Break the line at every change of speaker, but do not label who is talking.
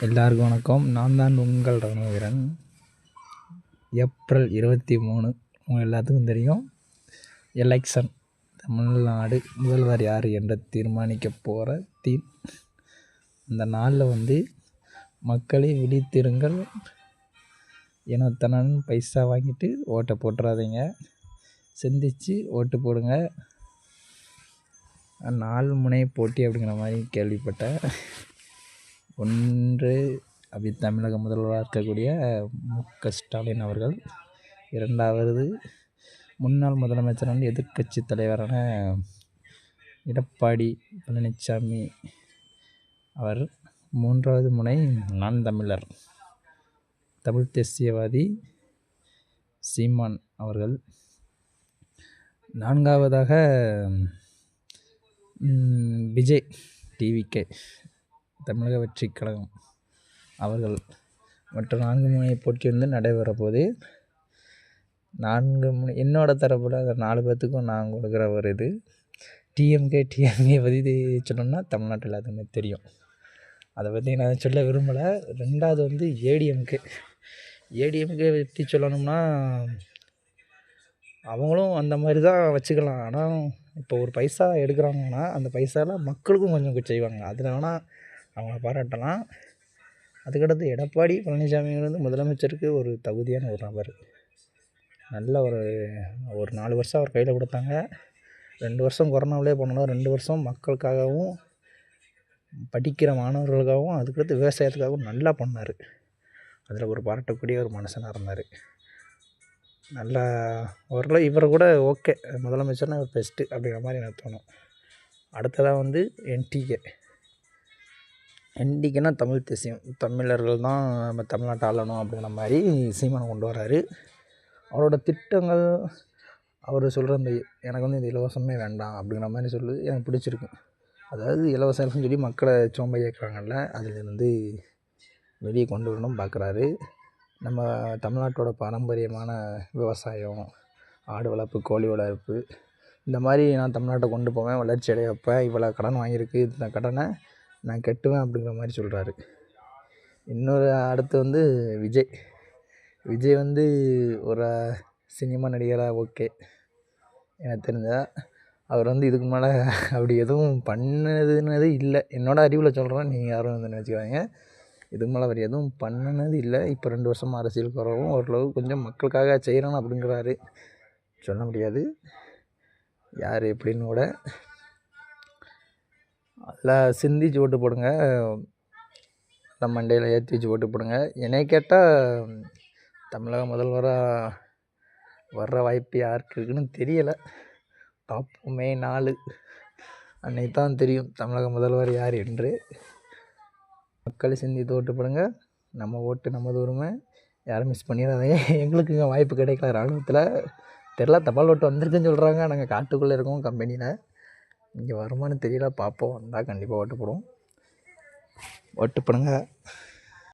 எல்லாருக்கும் வணக்கம். நான் தான் உங்கள் ரகுவீரன். ஏப்ரல் 23 உங்கள் எல்லாத்துக்கும் தெரியும். எலெக்ஷன், தமிழ்நாடு முதல்வர் யார் என்று தீர்மானிக்க போகிற அந்த நாளில் மக்களே விழித்திருங்கள். ஏனோத்தனன் பைசா வாங்கிட்டு ஓட்டை போட்டுறாதீங்க. சிந்திச்சு ஓட்டு போடுங்க. 4 முனை போட்டி அப்படிங்கிற மாதிரி கேள்விப்பட்டேன். ஒன்று தமிழக முதல்வராக இருக்கக்கூடிய மு.க. ஸ்டாலின் அவர்கள், இரண்டாவது முன்னாள் முதலமைச்சரான எதிர்க்கட்சி தலைவரான எடப்பாடி பழனிசாமி அவர், மூன்றாவது முனை நான் தமிழர் தமிழ் தேசியவாதி சீமான் அவர்கள், நான்காவதாக விஜய் டிவிகே தமிழக வெற்றி கழகம் அவர்கள். மற்ற 4 முனை போட்டி நடைபெற போது 4 முனை என்னோட தரப்பில் அந்த 4 பேர்த்துக்கும் நான் கொடுக்குற ஒரு இது டிஎம்கே பற்றி சொல்லணும்னா தமிழ்நாட்டில் எல்லாத்துக்குமே தெரியும். அதை பற்றி நான் சொல்ல விரும்பலை. ரெண்டாவது ஏடிஎம்கே பற்றி சொல்லணும்னா அவங்களும் அந்த மாதிரி தான் வச்சுக்கலாம். ஆனால் இப்போ ஒரு பைசா எடுக்கிறாங்கன்னா அந்த பைசாவில் மக்களுக்கும் கொஞ்சம் செய்வாங்க. அதில் வேணால் அவங்கள பாராட்டலாம். அதுக்கடுத்து எடப்பாடி பழனிசாமி முதலமைச்சருக்கு ஒரு தகுதியான ஒரு நபர். நல்ல ஒரு 4 வருஷம் அவர் கையில் கொடுத்தாங்க. 2 வருஷம் கொரோனாவிலே போனாலும் 2 வருஷம் மக்களுக்காகவும் படிக்கிற மாணவர்களுக்காகவும் அதுக்கடுத்து விவசாயத்துக்காகவும் நல்லா பண்ணார். அதில் ஒரு பாராட்டக்கூடிய ஒரு மனுஷனாக இருந்தார். நல்லா ஓரளவு இவரை கூட ஓகே முதலமைச்சர்னா ஒரு பெஸ்ட்டு அப்படிங்கிற மாதிரி எனக்கு தோணும். அடுத்ததாக என்டிகேனா தமிழ் தேசியம், தமிழர்கள் தான் நம்ம தமிழ்நாட்டை ஆளணும் அப்படிங்கிற மாதிரி சீமானை கொண்டு வராரு. அவரோட திட்டங்கள், அவர் சொல்கிற எனக்கு இந்த இலவசமே வேண்டாம் அப்படிங்கிற மாதிரி சொல்லுது எனக்கு பிடிச்சிருக்கு. அதாவது இலவசம்னு சொல்லி மக்களை சோம்பை ஏற்கிறாங்கல்ல, அதிலிருந்து வெளியே கொண்டு வரணும் பார்க்குறாரு. நம்ம தமிழ்நாட்டோட பாரம்பரியமான விவசாயம், ஆடு வளர்ப்பு, கோழி வளர்ப்பு, இந்த மாதிரி நான் தமிழ்நாட்டை கொண்டு போவேன், வளர்ச்சி அடைய வைப்பேன், இவ்வளோ கடன் வாங்கியிருக்கு, இந்த கடனை நான் கட்டுவேன் அப்படிங்கிற மாதிரி சொல்கிறாரு. இன்னொரு அடுத்து விஜய் ஒரு சினிமா நடிகராக ஓகே எனக்கு தெரிஞ்சால். அவர் இதுக்கு மேலே அப்படி எதுவும் பண்ணதுன்னது இல்லை. என்னோடய அறிவில் சொல்கிறேன், நீங்கள் யாரும் நினச்சிக்காதீங்க. இதுக்கு மேலே அவர் எதுவும் பண்ணினது இல்லை. இப்போ 2 வருஷமாக அரசியலுக்கு வரவும் ஓரளவு கொஞ்சம் மக்களுக்காக செய்கிறேன் அப்படிங்கிறாரு. சொல்ல முடியாது யார் எப்படின்னு கூட. அதில் சிந்திச்சு ஓட்டு போடுங்க. நம்ம மண்டையில் ஏற்றி வச்சு ஓட்டு போடுங்க. என்னை கேட்டால் தமிழக முதல்வராக வர்ற வாய்ப்பு யாருக்கு இருக்குன்னு தெரியலை. பார்ப்போம். மே 4 அன்னைக்கு தான் தெரியும் தமிழக முதல்வர் யார் என்று. மக்களை சிந்தித்து ஓட்டு போடுங்க. நம்ம ஓட்டு நமது உரிமை, யாரும் மிஸ் பண்ணிடாதீங்க. எங்களுக்கு இங்கே வாய்ப்பு கிடைக்கல. இராணுவத்தில் தெரில, தபால் ஓட்டு வந்திருக்குன்னு சொல்கிறாங்க. நாங்கள் காட்டுக்குள்ளே இருக்கோம் கம்பெனியில். இங்கே வருமானு தெரியல, பார்ப்போம். வந்தால் கண்டிப்பாக ஓட்டு போடுவோம். ஓட்டு போடுங்க.